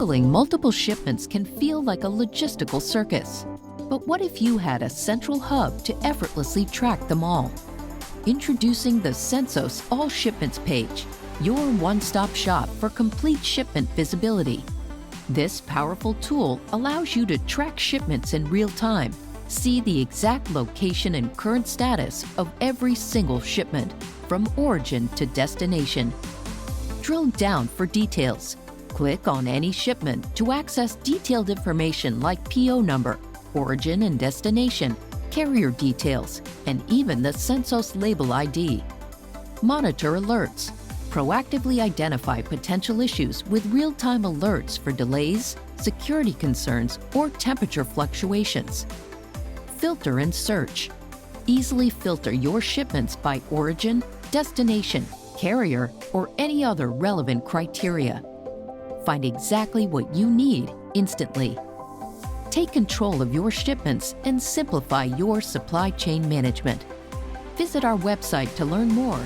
Juggling multiple shipments can feel like a logistical circus. But what if you had a central hub to effortlessly track them all? Introducing the Sensos All Shipments page, your one-stop shop for complete shipment visibility. This powerful tool allows you to track shipments in real time, see the exact location and current status of every single shipment, from origin to destination. Drill down for details. Click on any shipment to access detailed information like PO number, origin and destination, carrier details, and even the Sensos label ID. Monitor alerts. Proactively identify potential issues with real-time alerts for delays, security concerns, or temperature fluctuations. Filter and search. Easily filter your shipments by origin, destination, carrier, or any other relevant criteria. Find exactly what you need instantly. Take control of your shipments and simplify your supply chain management. Visit our website to learn more